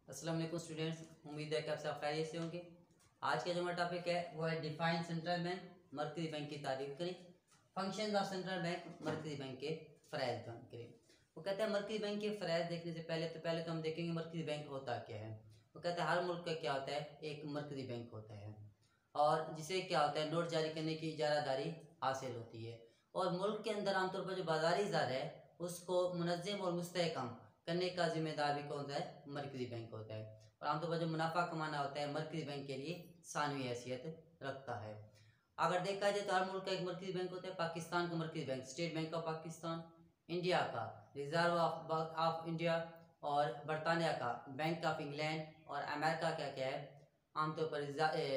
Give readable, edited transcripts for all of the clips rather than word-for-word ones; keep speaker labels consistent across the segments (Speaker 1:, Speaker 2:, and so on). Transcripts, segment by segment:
Speaker 1: अस्सलाम वालेकुम स्टूडेंट्स, उम्मीद है कि आप सब खैरियत से होंगे। आज का जो हमारा टॉपिक है वो है डिफाइन सेंट्रल बैंक, मरकजी बैंक की तारीफ करें। फंक्शंस ऑफ सेंट्रल बैंक, मरकजी बैंक के फ़राइज़ बयान करें। वो कहते हैं मरकजी बैंक के फ़राइज़ देखने से पहले तो हम देखेंगे मरकजी बैंक होता क्या है। वो कहते हैं हर मुल्क का क्या होता है, एक मरकजी बैंक होता है और जिसे क्या होता है नोट जारी करने की इजारादारी हासिल होती है। और मुल्क के अंदर आमतौर पर जो बाजारी इज़ार है उसको मुनज़्ज़म और मुस्तहकम करने का जिम्मेदार भी कौन होता है, मरकजी बैंक होता है। और आमतौर पर जो मुनाफा कमाना होता है मरकजी बैंक के लिए सानवी हैसियत रखता है। अगर देखा जाए तो हर मुल्क का एक मरकजी बैंक होता है। पाकिस्तान का मरकजी bank state bank of Pakistan, India का रिजर्व ऑफ इंडिया, और बरतानिया का बैंक ऑफ इंग्लैंड, और अमेरिका का क्या है आमतौर पर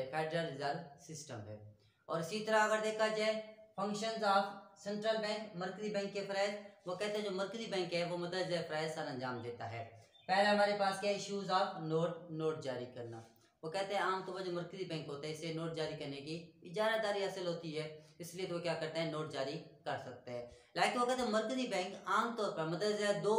Speaker 1: फेडरल रिजर्व सिस्टम है। और इसी तरह अगर देखा जाए फंक्शंस ऑफ सेंट्रल बैंक, मरकजी बैंक के फ़राइज़, वो कहते हैं जो मरकजी बैंक है वो मुतअद्दिद फ़राइज़ सर अंजाम देता है। पहला हमारे पास क्या इशूज़ ऑफ नोट जारी करना। वो कहते हैं आमतौर पर जो मरकजी बैंक होता है इसे नोट जारी करने की इजारादारी हासिल होती है, इसलिए तो क्या करते हैं नोट जारी कर सकते हैं। लाइक वो कहते हैं मरकजी बैंक आमतौर पर मतलब दो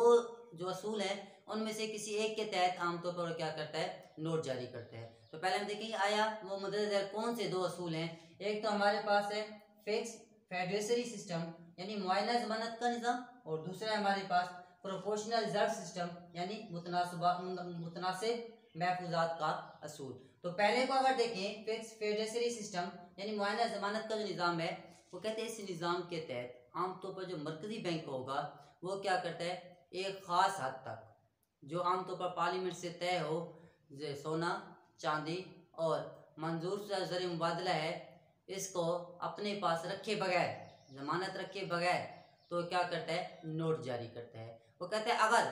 Speaker 1: जो असूल हैं उनमें से किसी एक के तहत आमतौर पर क्या करता है नोट जारी करता है। तो पहले हम देखेंगे आया वो मतलब कौन से दो असूल हैं। एक तो हमारे पास है फिक्स फेडरेसरी सिस्टम यानी मुआयना जमानत का निज़ाम, और दूसरा है हमारे पास प्रोपोर्शनल रिजर्व सिस्टम यानी मुतनासिब महफूजात का असूल। तो पहले को अगर देखें फिक्स फेडरेसरी सिस्टम यानी मुआयना जमानत का जो निज़ाम है, वो कहते हैं इस निज़ाम के तहत आमतौर पर जो मरकजी बैंक होगा वो क्या करता है एक ख़ास हद तक जो आमतौर पर पार्लियामेंट से तय हो, जैसे सोना चांदी और मंजूर शुदा ज़र मुबादला है, इसको अपने पास रखे बगैर, जमानत रखे बगैर तो क्या करता है नोट जारी करता है। वो कहते हैं अगर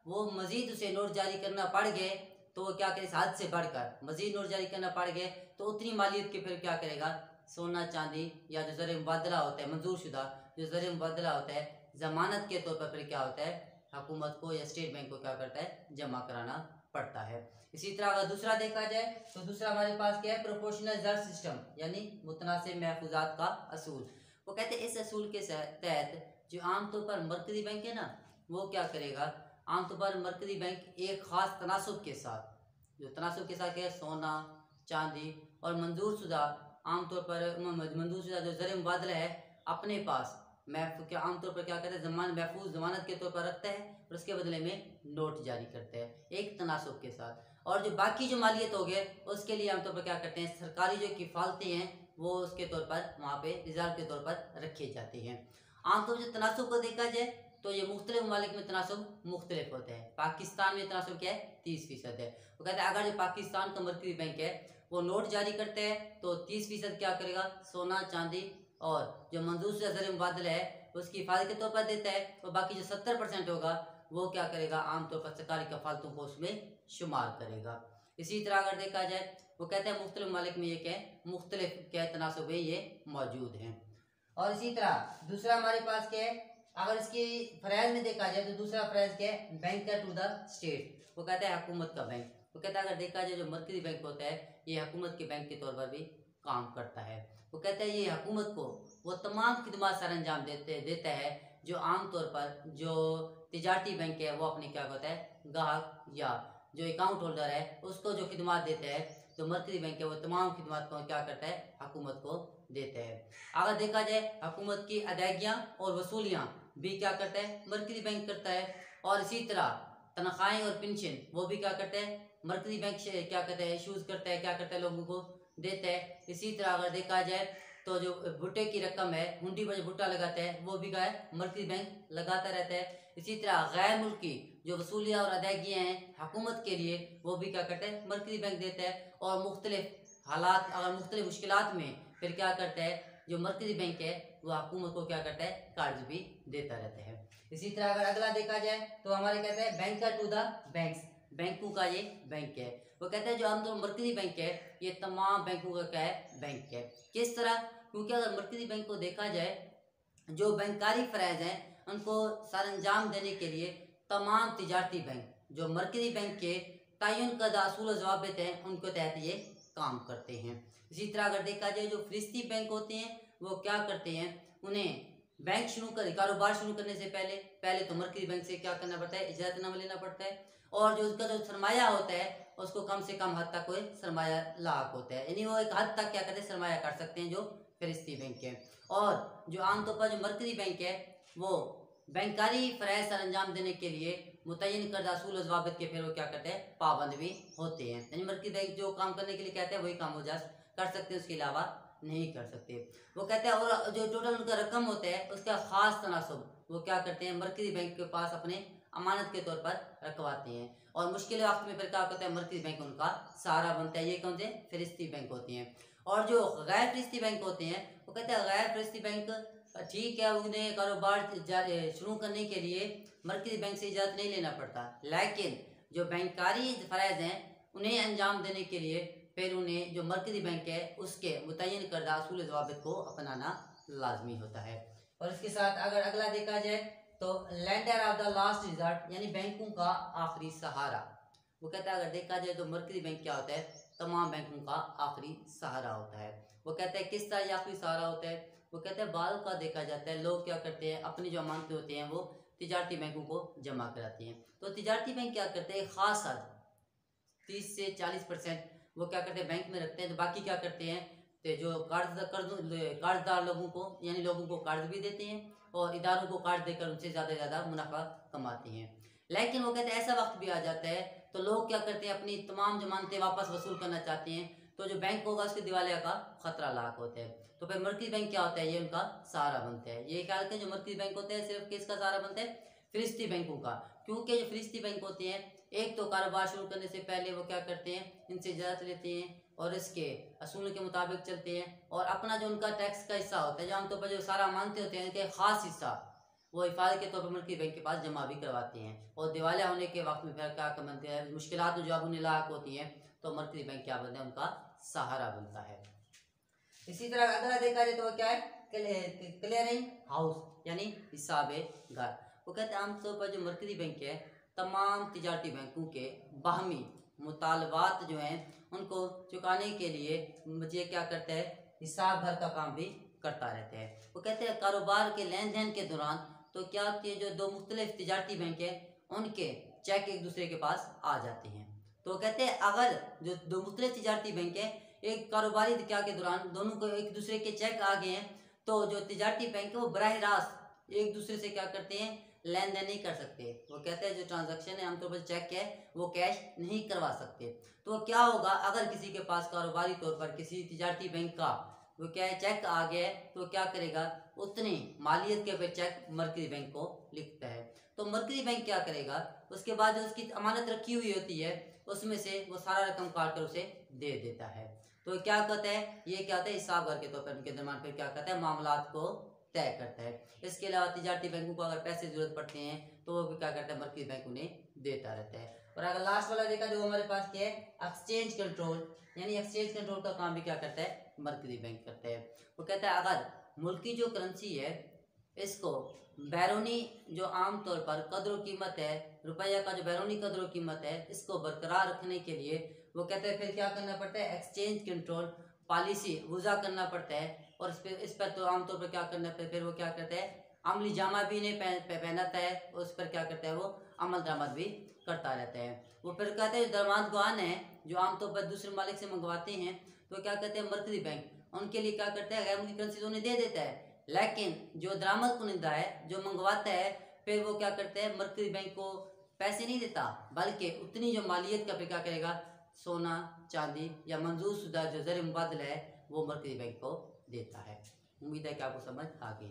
Speaker 1: वो मज़ीद उसे नोट जारी करना पड़ गए तो वो क्या करे इस हद से बढ़कर मज़ीद नोट जारी करना पड़ गए तो उतनी मालियत के फिर क्या करेगा सोना चांदी या जो ज़र मुबादला होता है मंजूर शुदा जो ज़र मुबादला होता है ज़मानत के तौर पर फिर क्या होता है हुकूमत को या स्टेट बैंक को क्या करता है जमा कराना पड़ता है। इसी तरह अगर दूसरा देखा जाए तो दूसरा हमारे पास क्या है प्रोपोर्शनल रिजर्व सिस्टम यानी मुतनासिब महफूजात का असूल। वो कहते हैं इस असूल के तहत जो आमतौर पर मरकजी बैंक है ना वो क्या करेगा आमतौर पर मरकजी बैंक एक ख़ास तनासुब के साथ, जो तनासुब के साथ क्या है सोना चांदी और मंजूर शुदा आमतौर पर मंजूर शुदा जो ज़र मुबादला है अपने पास क्या आमतौर पर क्या करता है महफूज जमानत के तौर पर रखता है और उसके बदले में नोट जारी करते हैं एक तनासुब के साथ। और जो बाकी जो मालियत हो गए उसके लिए आमतौर पर क्या करते हैं सरकारी जो किफ़ालतें हैं वो उसके तौर पर वहाँ पे रिजर्व के तौर पर रखी जाती हैं। आमतौर पर जो तनासुब को देखा जाए तो ये मुख्तलिफ ममालिक में तनासुब मुख्तलिफ होते हैं। पाकिस्तान में तनासुब क्या है 30% है। वो कहते हैं अगर जो पाकिस्तान का मरकजी बैंक है वो नोट जारी करते हैं तो 30% क्या करेगा सोना चांदी और जो मंजूर से ज़र मुबादला है उसकी हिफाजत के तौर पर देता है, और बाकी जो 70% होगा वो क्या करेगा आमतौर पर सरकारी कफालतों को उसमें शुमार करेगा। इसी तरह अगर देखा जाए वो कहते हैं मुख्तलिफ ममालिक में ये क्या है मुख्तलिफ क्या तनासुब ये मौजूद हैं। और इसी तरह दूसरा हमारे पास क्या है अगर इसकी फ़राइज़ में देखा जाए तो दूसरा फ़राइज़ क्या है बैंकर टू द स्टेट। वो कहता है हुकूमत का बैंक। वो कहता है अगर देखा जाए जो मरकजी बैंक होता है ये हुकूमत के बैंक के तौर पर भी काम करता है। वो कहता है ये हुकूमत को वो तमाम खिदमत सर अंजाम देता है जो आमतौर पर जो तिजारती बैंक है वो अपने क्या होता है ग्राहक या जो अकाउंट होल्डर है उसको जो खिदमत देते हैं, तो मरकजी बैंक है वो तमाम खिदमत को क्या करता है हुकूमत को देते हैं। अगर देखा जाए हुकूमत की अदायगियाँ और वसूलियाँ भी क्या करता है मरकजी बैंक करता है। और इसी तरह तनख्वाहें और पेंशन वो भी क्या करता है मरकजी बैंक से क्या करता है इशूज़ करता है, क्या करता है लोगों को देता है। इसी तरह अगर देखा जाए तो जो भुट्टे की रकम है हुंडी पर जो भुट्टा लगाता है वो भी क्या है मरकजी बैंक लगाता रहता है। इसी तरह गैर मुल्की जो वसूलियाँ और अदायगियाँ हैं हुकूमत के लिए वो भी क्या करता है मरकजी बैंक देता है। और मुख्तलिफ हालात अगर मुख्तलिफ मुश्किलात में फिर क्या करता है जो मरकजी बैंक है वो हुकूमत को क्या करता है कर्ज भी देता रहता है। इसी तरह अगर अगला देखा जाए तो हमारे कहते हैं बैंकर टू द बैंक्स, बैंकों का ये बैंक है। वो कहते हैं जो आमतौर मरकजी बैंक है ये तमाम बैंकों का क्या है बैंक है। किस तरह, क्योंकि अगर मरकजी बैंक को देखा जाए जो बैंकारी फ़राइज़ हैं उनको सर अंजाम देने के लिए तमाम तिजारती बैंक जो मरकजी बैंक के तयन करदा असूल ज़वाबित हैं उनके तहत ये काम करते हैं। इसी तरह अगर देखा जाए जो फ़रिश्ती बैंक होते हैं वो क्या करते हैं उन्हें बैंक कारोबार शुरू करने से पहले तो मरकजी बैंक से क्या करना पड़ता है, इजाजतनामा लेना पड़ता है, और जो उसका जो सरमाया होता है उसको कम से कम हद तक कोई सरमाया लाक होता है, यानी वो एक हद तक क्या करते हैं, सरमाया कर सकते हैं जो फहरिस्ती बैंक है। और जो आमतौर पर जो मरकजी बैंक है वो बैंकारी फ़राइज़ सर अंजाम देने के लिए मुतय्यन करदा असूल और ज़वाबित के फिर वो क्या करते हैं, पाबंद भी होते हैं, यानी मरकजी बैंक जो काम करने के लिए कहते हैं वही काम वो कर सकते हैं, उसके अलावा नहीं कर सकते। वो कहते हैं और जो टोटल उनका रकम होता है उसका ख़ास तनासुब वो क्या करते हैं, मरकजी बैंक के पास अपने अमानत के तौर पर रखवाते हैं, और मुश्किल वक्त में फिर क्या करता है, मरकजी बैंक उनका सहारा बनता है। ये कौन से फहरिस्ती बैंक होते हैं। और जो गैर फहरिस्ती बैंक होते हैं वो कहते हैं गैर फहरिस्ती बैंक ठीक है, उन्हें कारोबार शुरू करने के लिए मरकजी बैंक से इजाज़त नहीं लेना पड़ता, लेकिन जो बैंकारी फ़राइज़ हैं उन्हें अंजाम देने के लिए फिर उन्हें जो मरकजी बैंक है उसके मुतय्यन करदा असूल ज़वाबित को अपनाना लाजमी होता है। और इसके साथ अगर अगला देखा जाए तो lender of the last resort, यानी बैंकों का आखिरी सहारा। वो कहता है अगर देखा जाए तो मरकजी बैंक क्या होता है, तमाम बैंकों का आखिरी सहारा होता है। वो कहते हैं किस तरह आखिरी सहारा होता है, वो कहते हैं बाल का देखा जाता है लोग क्या करते हैं, अपनी जो अमानतें होते हैं वो तिजारती बैंकों को जमा कराते हैं, तो तिजारती बैंक क्या करते हैं, ख़ास हद 30 से 40% वो क्या करते हैं बैंक में रखते हैं, तो बाकी क्या करते हैं, तो जो कर्जदार लोगों को, यानी लोगों को कर्ज भी देते हैं और इदारों को कर्ज देकर उनसे ज़्यादा मुनाफा कमाते हैं। लेकिन वो कहते हैं ऐसा वक्त भी आ जाता है तो लोग क्या करते हैं, अपनी तमाम जमानतें वापस वसूल करना चाहते हैं, तो जो बैंक होगा उसके दिवालिया का खतरा लाक होता है, तो फिर मरकजी बैंक क्या होता है, ये उनका सहारा बनता है। ये ख्याल करें जो मरकजी बैंक होते हैं सिर्फ किसका सहारा बनता है, फहरिस्ती बैंकों का, क्योंकि जो फहरिस्ती बैंक होते हैं एक तो कारोबार शुरू करने से पहले वो क्या करते हैं, इनसे इजाज़त लेते हैं और इसके असूल के मुताबिक चलते हैं, और अपना जो उनका टैक्स का हिस्सा होता है, जो आमतौर पर जो सारा मानते होते हैं इनके खास हिस्सा वो हिफाजत के तौर पर मरकजी बैंक के पास जमा भी करवाते हैं, और दिवालिया होने के वक्त में फिर क्या बनते हैं, मुश्किलात जो अब उन्हें लाक होती हैं तो मरकजी बैंक क्या बनता है, उनका सहारा बनता है। इसी तरह अगला देखा जाए तो क्या है, क्लियरिंग हाउस, यानी हिसाब घर। वो कहते हैं आमतौर पर जो मरकजी बैंक है तमाम तिजारती बैंकों के बाहमी मुतालबात जो हैं उनको चुकाने के लिए मुझे क्या करता है, हिसाब घर का काम भी करता रहता है। वो कहते हैं कारोबार के लेन देन के दौरान तो क्या होती है, जो दो मुख्तलिफ तिजारती बैंक है उनके चेक एक दूसरे के पास आ जाते हैं, तो कहते हैं अगर जो दो मुख्तलिफ तिजारती बैंक है एक कारोबारी क्या के दौरान दोनों को एक दूसरे के चेक आ गए हैं, तो जो तिजारती बैंक है वो बराह रास्त एक दूसरे से क्या करते हैं, लेन देन नहीं कर सकते। वो कहते हैं जो ट्रांजैक्शन है आमतौर पर चेक है वो कैश नहीं करवा सकते, तो क्या होगा अगर किसी के पास कारोबारी तौर पर किसी तिजारती बैंक का वो क्या है चेक आ गया है, तो क्या करेगा, उतनी मालियत के पे चेक मरकजी बैंक को लिखता है, तो मरकजी बैंक क्या करेगा, उसके बाद जो उसकी अमानत रखी हुई होती है उसमें से वो सारा रकम काट कर उसे दे देता है, तो क्या कहता है, ये क्या होता है, हिसाब घर के तौर पर उनके दरमियान फिर क्या कहता है, मामलात को तय करता है। इसके अलावा तिजारती बैंकों को अगर पैसे जरूरत पड़ते हैं तो वो भी क्या करता है, मरकजी बैंक उन्हें देता रहता है। और अगर लास्ट वाला देखा जो हमारे पास क्या है, एक्सचेंज कंट्रोल, यानी एक्सचेंज कंट्रोल का काम भी क्या करता है, मरकजी बैंक करता है। वो कहता है अगर मुल्क की जो करेंसी है इसको बैरूनी जो आम तौर पर कदर कीमत है, रुपया का जो बैरूनी कदर कीमत है इसको बरकरार रखने के लिए वो कहते हैं फिर क्या करना पड़ता है, एक्सचेंज कंट्रोल पॉलिसी वज़ा करना पड़ता है, और इस पर तो आमतौर पर क्या करना पड़ता है, फिर वो क्या करता है, अमली जामा भी नहीं पहनाता है, उस पर क्या करता है वो अमल दरामद भी करता रहता है। वो फिर कहते हैं दरमाद गुआन है जो आमतौर पर दूसरे मालिक से मंगवाते हैं, तो क्या कहते हैं मरकजी बैंक उनके लिए क्या करता है, गैर मुल्की करेंसी तो उन्हें दे देता है, लेकिन जो दरामद कुनिंदा है जो मंगवाता है फिर वो क्या करता है, मरकजी बैंक को पैसे नहीं देता बल्कि उतनी जो मालियत का फिर क्या करेगा, सोना चांदी या मंजूर शुदा जो ज़र मुबादला है वो मरकजी बैंक को देता है। उम्मीद है कि आपको समझ आ गई।